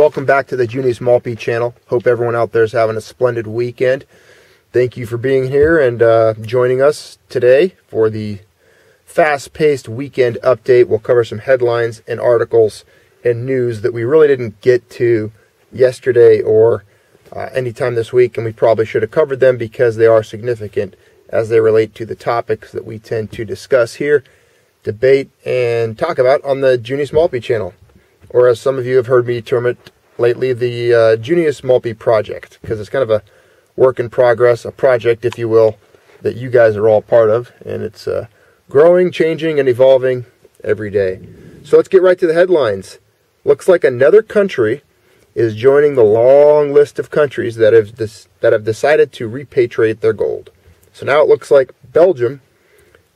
Welcome back to the Junius Maltby channel. Hope everyone out there is having a splendid weekend. Thank you for being here and joining us today for the fast-paced weekend update. We'll cover some headlines and articles and news that we really didn't get to yesterday or anytime this week, and we probably should have covered them because they are significant as they relate to the topics that we tend to discuss here, debate, and talk about on the Junius Maltby channel. Or as some of you have heard me term it lately, the Junius Maltby Project, because it's kind of a work in progress, a project, if you will, that you guys are all part of, and it's growing, changing, and evolving every day. So let's get right to the headlines. Looks like another country is joining the long list of countries that have decided to repatriate their gold. So now it looks like Belgium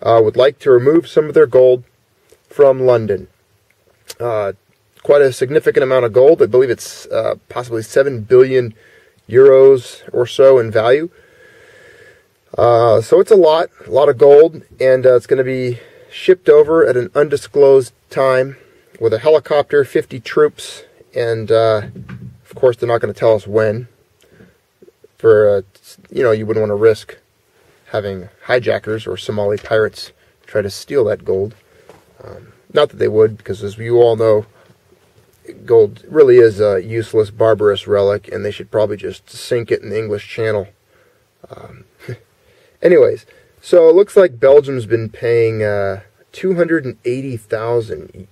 would like to remove some of their gold from London. Quite a significant amount of gold. I believe it's possibly 7 billion euros or so in value. So it's a lot of gold, and it's going to be shipped over at an undisclosed time with a helicopter, 50 troops, and of course they're not going to tell us when. For you wouldn't want to risk having hijackers or Somali pirates try to steal that gold. Not that they would, because as you all know, gold really is a useless, barbarous relic, and they should probably just sink it in the English Channel. Anyways, so it looks like Belgium's been paying 280,000,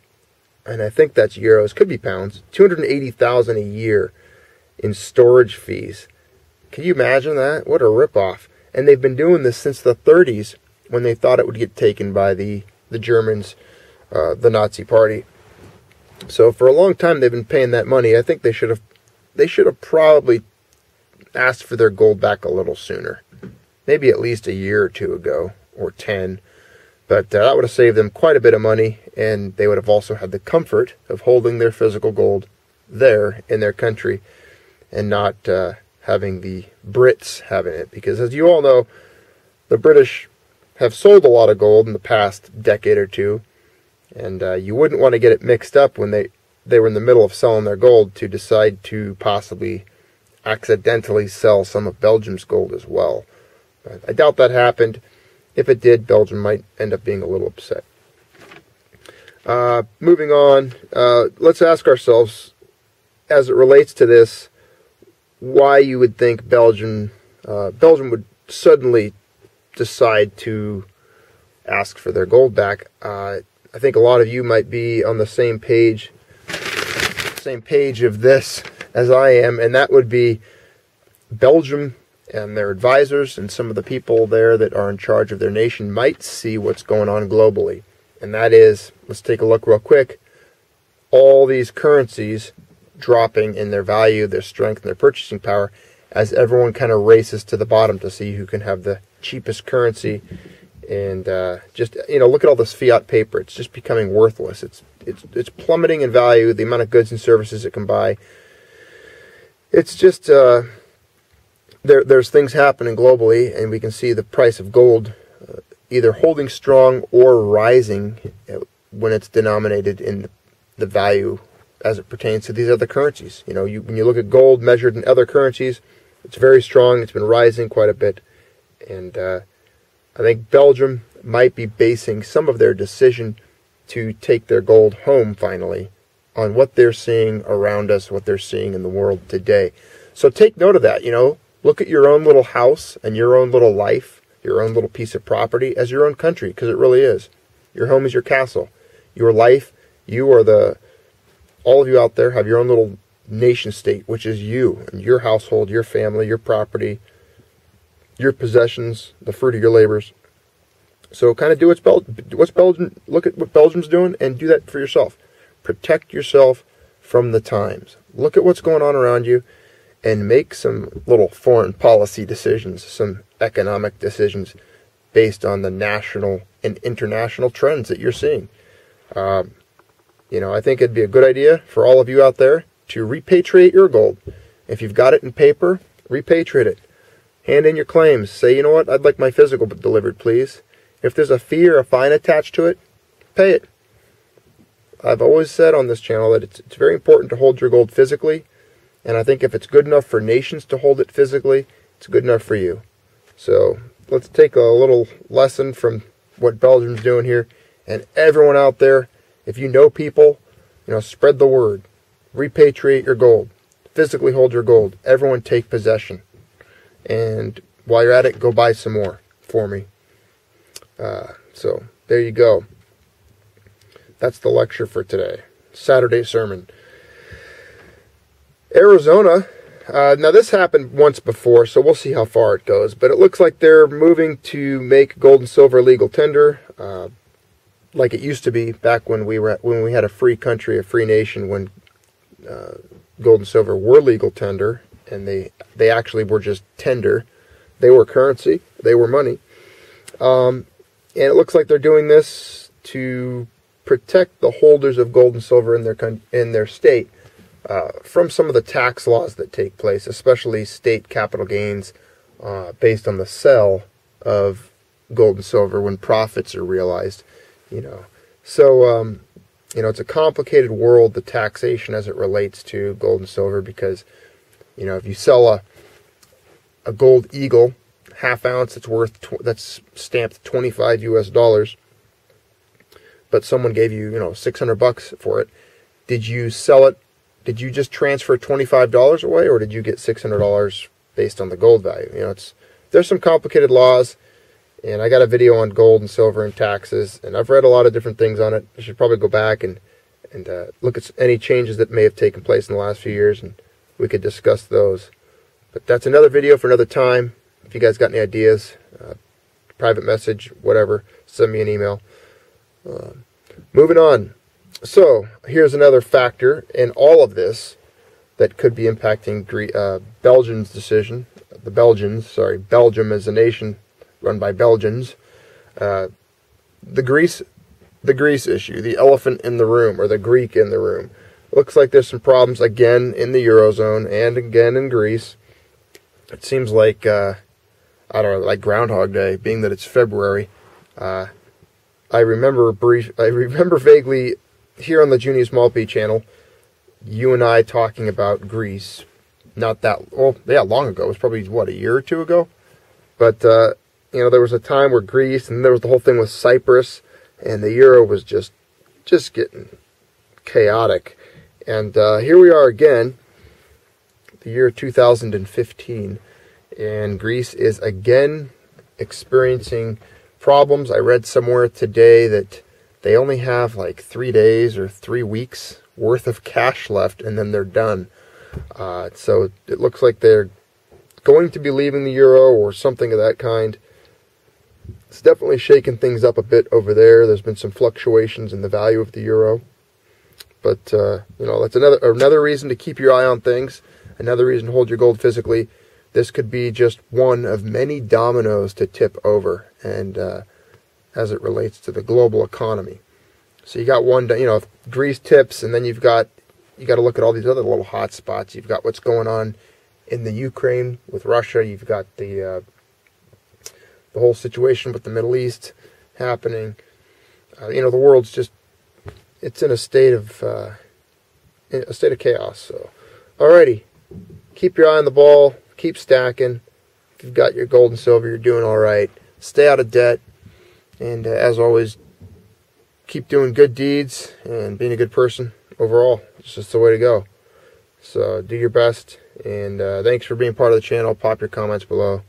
and I think that's euros, could be pounds, 280,000 a year in storage fees. Can you imagine that? What a ripoff. And they've been doing this since the 30s, when they thought it would get taken by the Germans, the Nazi Party. So for a long time they've been paying that money. I think they should have probably asked for their gold back a little sooner. Maybe at least a year or two ago, or 10. But that would have saved them quite a bit of money, and they would have also had the comfort of holding their physical gold there in their country and not having the Brits having it. Because as you all know, the British have sold a lot of gold in the past decade or two. And you wouldn't want to get it mixed up when they were in the middle of selling their gold to decide to possibly accidentally sell some of Belgium's gold as well. But I doubt that happened. If it did, Belgium might end up being a little upset. Moving on, let's ask ourselves, as it relates to this, why you would think Belgium would suddenly decide to ask for their gold back. I think a lot of you might be on the same page of this as I am, and that would be Belgium and their advisors and some of the people there that are in charge of their nation might see what's going on globally. And that is, let's take a look real quick, all these currencies dropping in their value, their strength, and their purchasing power as everyone kind of races to the bottom to see who can have the cheapest currency. And just look at all this fiat paper. It's just becoming worthless. It's plummeting in value. The amount of goods and services it can buy. It's just there's things happening globally, and we can see the price of gold either holding strong or rising when it's denominated in the value as it pertains to these other currencies. When you look at gold measured in other currencies, it's very strong. It's been rising quite a bit, and I think Belgium might be basing some of their decision to take their gold home finally on what they're seeing around us, what they're seeing in the world today. So take note of that, Look at your own little house and your own little life, your own little piece of property as your own country, because it really is. Your home is your castle. Your life, all of you out there have your own little nation state, which is you and your household, your family, your property, your possessions, the fruit of your labors. So kind of do what's Belgium. Look at what Belgium's doing and do that for yourself. Protect yourself from the times. Look at what's going on around you and make some little foreign policy decisions, some economic decisions based on the national and international trends that you're seeing. I think it'd be a good idea for all of you out there to repatriate your gold. If you've got it in paper, repatriate it. Hand in your claims. Say, you know what, I'd like my physical delivered, please. If there's a fee or a fine attached to it, pay it. I've always said on this channel that it's very important to hold your gold physically, and I think if it's good enough for nations to hold it physically, it's good enough for you. So let's take a little lesson from what Belgium's doing here. And everyone out there, if you know people, spread the word. Repatriate your gold. Physically hold your gold. Everyone take possession. And while you're at it, go buy some more for me. So there you go. That's the lecture for today. Saturday sermon. Arizona. Now this happened once before, so we'll see how far it goes. But it looks like they're moving to make gold and silver legal tender, like it used to be back when we had a free country, a free nation, when gold and silver were legal tender, and they actually were just tender. They were currency. They were money. And it looks like they're doing this to protect the holders of gold and silver in their state from some of the tax laws that take place, especially state capital gains based on the sale of gold and silver when profits are realized. So it's a complicated world, the taxation as it relates to gold and silver, because if you sell a gold eagle, half ounce, that's stamped $25 US, but someone gave you $600 for it. Did you sell it? Did you just transfer $25 away, or did you get $600 based on the gold value? There's some complicated laws, and I got a video on gold and silver and taxes, and I've read a lot of different things on it. I should probably go back and look at any changes that may have taken place in the last few years, and we could discuss those. But that's another video for another time. If you guys got any ideas, private message, whatever, send me an email. Moving on. So, here's another factor in all of this that could be impacting Belgium's decision. Belgium is a nation run by Belgians. The Greece issue, the elephant in the room, or the Greek in the room. Looks like there's some problems again in the Eurozone and again in Greece. It seems like, like Groundhog Day, being that it's February. I remember vaguely here on the Junius Malpe channel, you and I talking about Greece. Long ago. It was probably, a year or two ago? But, there was a time where Greece, and there was the whole thing with Cyprus, and the euro was just getting chaotic. And here we are again, the year 2015, and Greece is again experiencing problems. I read somewhere today that they only have like 3 days or 3 weeks worth of cash left, and then they're done. So it looks like they're going to be leaving the euro or something of that kind. It's definitely shaking things up a bit over there. There's been some fluctuations in the value of the euro. But, that's another reason to keep your eye on things. Another reason to hold your gold physically. This could be just one of many dominoes to tip over, and as it relates to the global economy. So you got one, if Greece tips, and then you got to look at all these other little hot spots. You've got what's going on in the Ukraine with Russia. You've got the whole situation with the Middle East happening. The world's just, it's in a state of chaos. So, alrighty, keep your eye on the ball. Keep stacking. If you've got your gold and silver, you're doing all right. Stay out of debt. And as always, keep doing good deeds and being a good person overall. It's just the way to go. So do your best. And thanks for being part of the channel. Pop your comments below.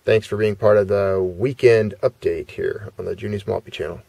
Thanks for being part of the weekend update here on the Junius Malpe channel.